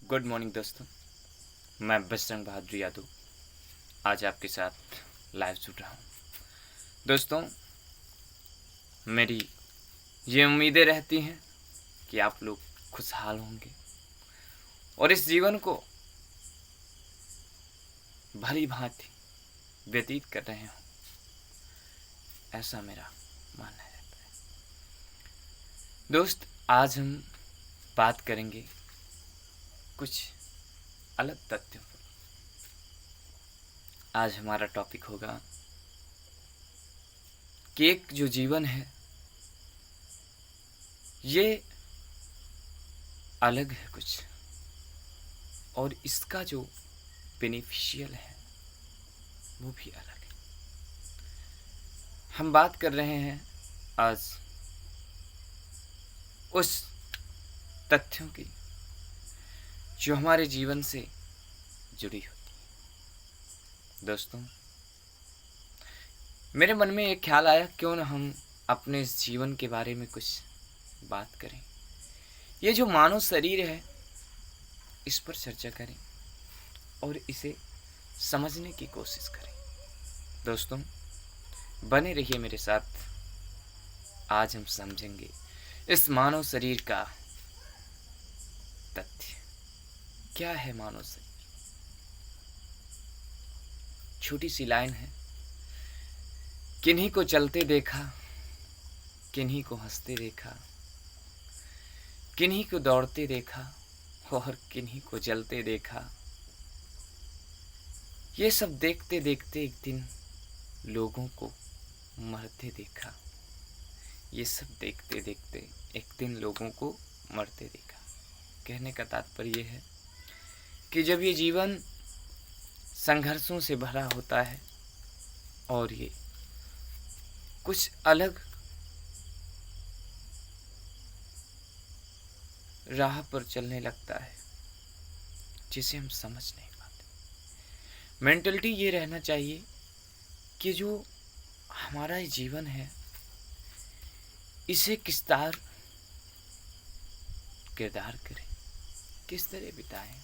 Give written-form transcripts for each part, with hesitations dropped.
Good morning दोस्तों। मैं बजरंग बहादुर यादव आज आपके साथ लाइव जुड़ रहा हूँ। दोस्तों, मेरी ये उम्मीदें रहती हैं कि आप लोग खुशहाल होंगे और इस जीवन को भली भांति व्यतीत कर रहे हों, ऐसा मेरा मानना रहता है। दोस्त, आज हम बात करेंगे कुछ अलग तथ्यों पर। आज हमारा टॉपिक होगा कि एक जो जीवन है ये अलग है कुछ, और इसका जो बेनिफिशियल है वो भी अलग है। हम बात कर रहे हैं आज उस तथ्यों की जो हमारे जीवन से जुड़ी होती है। दोस्तों, मेरे मन में एक ख्याल आया, क्यों ना हम अपने इस जीवन के बारे में कुछ बात करें। ये जो मानव शरीर है इस पर चर्चा करें और इसे समझने की कोशिश करें। दोस्तों, बने रहिए मेरे साथ। आज हम समझेंगे इस मानव शरीर का तथ्य। क्या है मानव शरीर? छोटी सी लाइन है, किन्हीं को चलते देखा, किन्हीं को हंसते देखा, किन्हीं को दौड़ते देखा और किन्हीं को जलते देखा। ये सब देखते देखते एक दिन लोगों को मरते देखा। ये सब देखते देखते एक दिन लोगों को मरते देखा। कहने का तात्पर्य है कि जब ये जीवन संघर्षों से भरा होता है और ये कुछ अलग राह पर चलने लगता है जिसे हम समझ नहीं पाते। मेंटलिटी ये रहना चाहिए कि जो हमारा ये जीवन है इसे किस तरह किरदार करें, किस तरह बिताएं।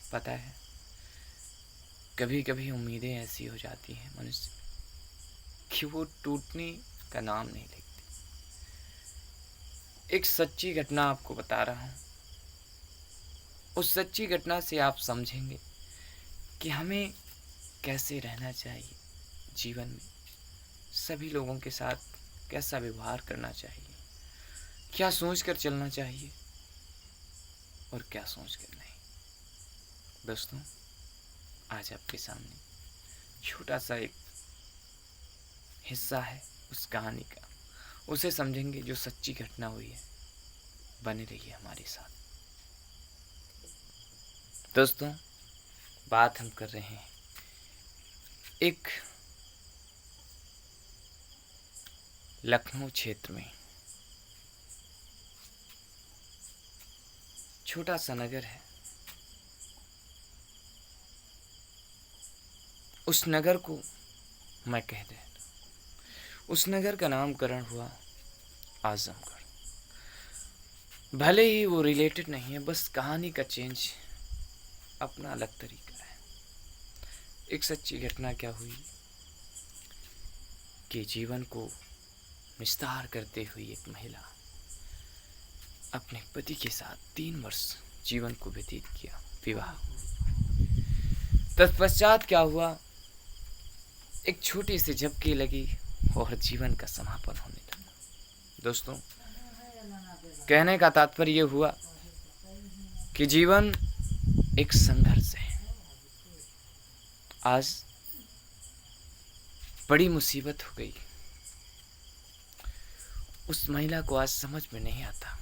पता है, कभी कभी उम्मीदें ऐसी हो जाती हैं मनुष्य कि वो टूटने का नाम नहीं लेती। एक सच्ची घटना आपको बता रहा हूँ। उस सच्ची घटना से आप समझेंगे कि हमें कैसे रहना चाहिए जीवन में, सभी लोगों के साथ कैसा व्यवहार करना चाहिए, क्या सोचकर चलना चाहिए और क्या सोचकर नहीं। दोस्तों, आज आपके सामने छोटा सा एक हिस्सा है उस कहानी का, उसे समझेंगे जो सच्ची घटना हुई है। बने रहिए हमारे साथ। दोस्तों, बात हम कर रहे हैं एक लखनऊ क्षेत्र में छोटा सा नगर है। उस नगर को मैं कह देता, उस नगर का नामकरण हुआ आजमगढ़। भले ही वो रिलेटेड नहीं है, बस कहानी का चेंज अपना अलग तरीका है। एक सच्ची घटना क्या हुई कि जीवन को विस्तार करते हुए एक महिला अपने पति के साथ 3 वर्ष जीवन को व्यतीत किया, विवाह। तत्पश्चात क्या हुआ, एक छोटी सी झपकी लगी और जीवन का समापन होने लगा। दोस्तों, कहने का तात्पर्य हुआ कि जीवन एक संघर्ष है। आज बड़ी मुसीबत हो गई। उस महिला को आज समझ में नहीं आता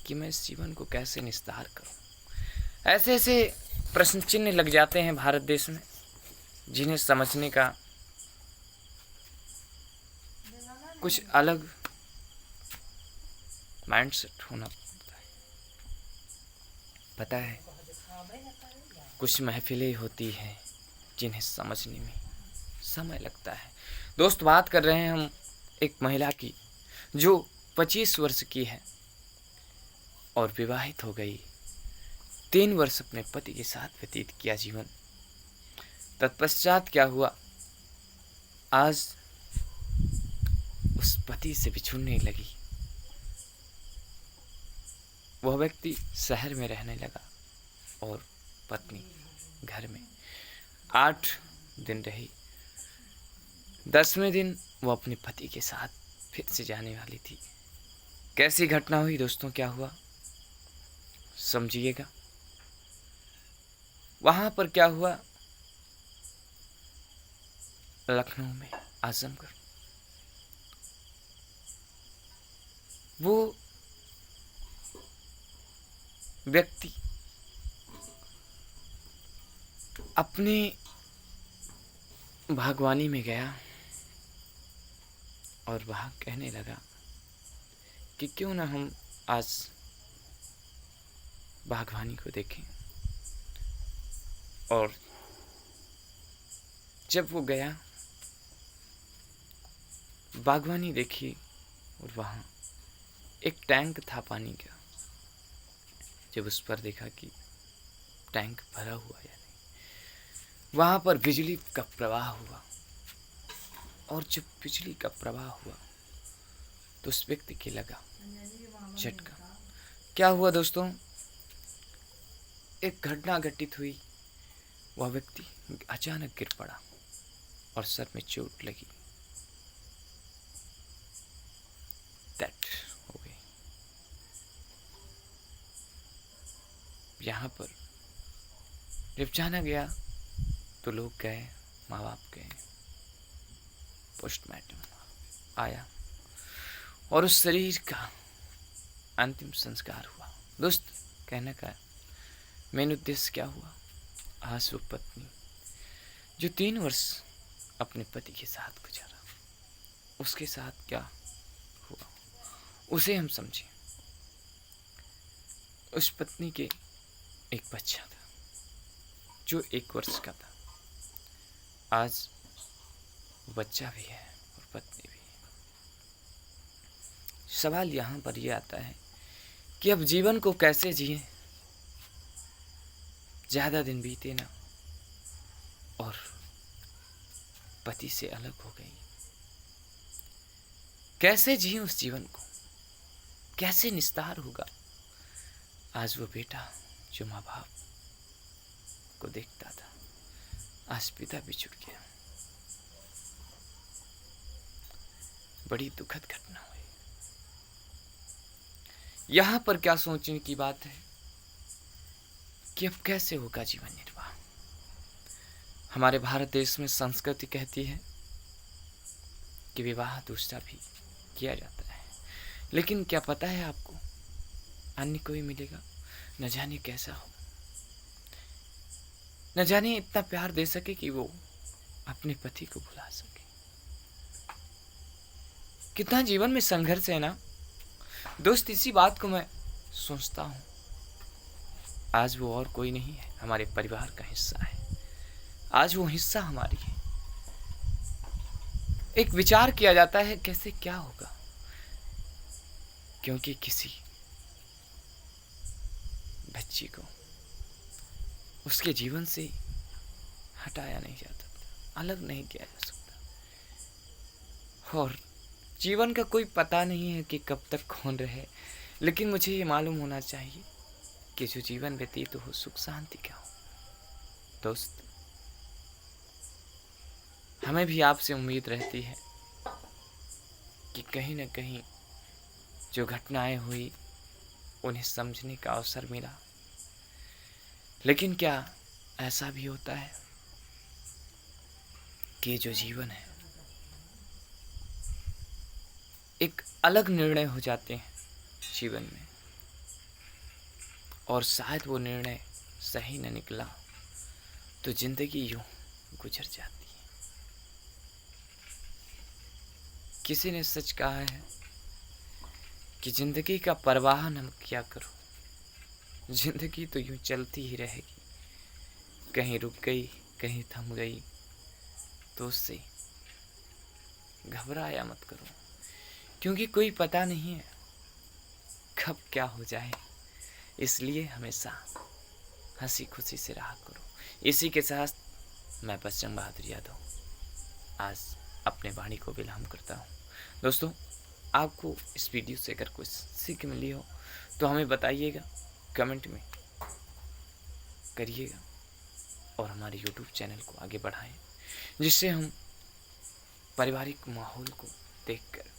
कि मैं इस जीवन को कैसे निस्तार करूं। ऐसे ऐसे प्रश्न चिन्ह लग जाते हैं भारत देश में जिन्हें समझने का कुछ अलग माइंडसेट होना पड़ता है। पता है, कुछ महफिलें होती हैं जिन्हें समझने में समय लगता है। दोस्त, बात कर रहे हैं हम एक महिला की जो 25 वर्ष की है और विवाहित हो गई, 3 वर्ष अपने पति के साथ व्यतीत किया जीवन। तत्पश्चात क्या हुआ, आज उस पति से बिछुड़ने लगी। वह व्यक्ति शहर में रहने लगा और पत्नी घर में। 8 दिन रही। 10वें दिन वो अपने पति के साथ फिर से जाने वाली थी। कैसी घटना हुई दोस्तों, क्या हुआ समझिएगा। वहां पर क्या हुआ, लखनऊ में आजमगढ़, वो व्यक्ति अपने बागवानी में गया और वहाँ कहने लगा कि क्यों ना हम आज बागवानी को देखें। और जब वो गया, बागवानी देखी और वहाँ एक टैंक था पानी का। जब उस पर देखा कि टैंक भरा हुआ या नहीं, वहाँ पर बिजली का प्रवाह हुआ। और जब बिजली का प्रवाह हुआ तो उस व्यक्ति के लगा झटका। क्या हुआ दोस्तों, एक घटना घटित हुई। वह व्यक्ति अचानक गिर पड़ा और सर में चोट लगी। डेथ हो गई। यहाँ पर जब जाना गया तो लोग गए, माँ बाप गए, पोस्टमार्टम आया और उस शरीर का अंतिम संस्कार हुआ। दोस्त, कहने का मेन उद्देश्य क्या हुआ, आज वो पत्नी जो 3 वर्ष अपने पति के साथ गुजारा, उसके साथ क्या हुआ उसे हम समझें। उस पत्नी के एक बच्चा था जो 1 वर्ष का था। आज बच्चा भी है और पत्नी भी है। सवाल यहाँ पर यह आता है कि अब जीवन को कैसे जिए। ज़्यादा दिन बीते ना और पति से अलग हो गई। कैसे जिए उस जीवन को, कैसे निस्तार होगा। आज वो बेटा जो माँ बाप को देखता था, आज पिता बिछुड़ गया। बड़ी दुखद घटना हुई। यहां पर क्या सोचने की बात है कि अब कैसे होगा जीवन निर्वाह। हमारे भारत देश में संस्कृति कहती है कि विवाह दूसरा भी किया जाता है, लेकिन क्या पता है आपको, अन्य कोई मिलेगा, न जाने कैसा हो, न जाने इतना प्यार दे सके कि वो अपने पति को भुला सके। कितना जीवन में संघर्ष है ना दोस्त। इसी बात को मैं सोचता हूं। आज वो और कोई नहीं है, हमारे परिवार का हिस्सा है। आज वो हिस्सा हमारी है। एक विचार किया जाता है कैसे क्या होगा, क्योंकि किसी बच्ची को उसके जीवन से हटाया नहीं जा सकता, अलग नहीं किया जा सकता। और जीवन का कोई पता नहीं है कि कब तक कौन रहे, लेकिन मुझे ये मालूम होना चाहिए कि जो जीवन व्यतीत हो सुख शांति का हो। दोस्त, हमें भी आपसे उम्मीद रहती है कि कहीं न कहीं जो घटनाएं हुई उन्हें समझने का अवसर मिला। लेकिन क्या ऐसा भी होता है कि जो जीवन है एक अलग निर्णय हो जाते हैं जीवन में, और शायद वो निर्णय सही न निकला तो जिंदगी यूं गुजर जाती है। किसी ने सच कहा है कि जिंदगी का परवाह न क्या करो, जिंदगी तो यूं चलती ही रहेगी। कहीं रुक गई, कहीं थम गई, तो उससे घबराया मत करो, क्योंकि कोई पता नहीं है कब क्या हो जाए। इसलिए हमेशा हंसी खुशी से रहा करो। इसी के साथ मैं बजरंग बहादुर यादव आज अपने वाणी को विराम करता हूँ। दोस्तों, आपको इस वीडियो से अगर कुछ सीख मिली हो तो हमें बताइएगा, कमेंट में करिएगा और हमारे यूट्यूब चैनल को आगे बढ़ाएं, जिससे हम पारिवारिक माहौल को देखकर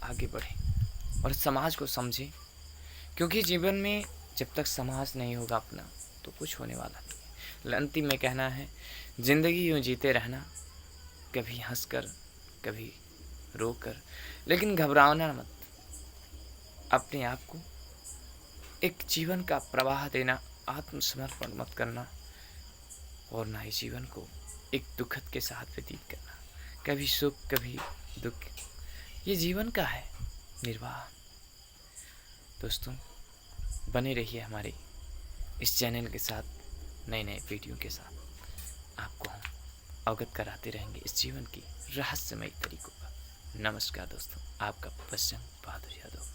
आगे बढ़ें और समाज को समझें। क्योंकि जीवन में जब तक समाज नहीं होगा अपना तो कुछ होने वाला नहीं है। अंतिम में कहना है, ज़िंदगी यूँ जीते रहना, कभी हंसकर कभी रोकर, लेकिन घबराना मत। अपने आप को एक जीवन का प्रवाह देना, आत्मसमर्पण मत करना और ना ही जीवन को एक दुखद के साथ व्यतीत करना। कभी सुख कभी दुख, ये जीवन का है निर्वाह। दोस्तों, बने रहिए हमारे इस चैनल के साथ, नए नए वीडियो के साथ आपको हम अवगत कराते रहेंगे इस जीवन की रहस्यमयी तरीकों का। नमस्कार दोस्तों, आपका बजरंग बहादुर यादव।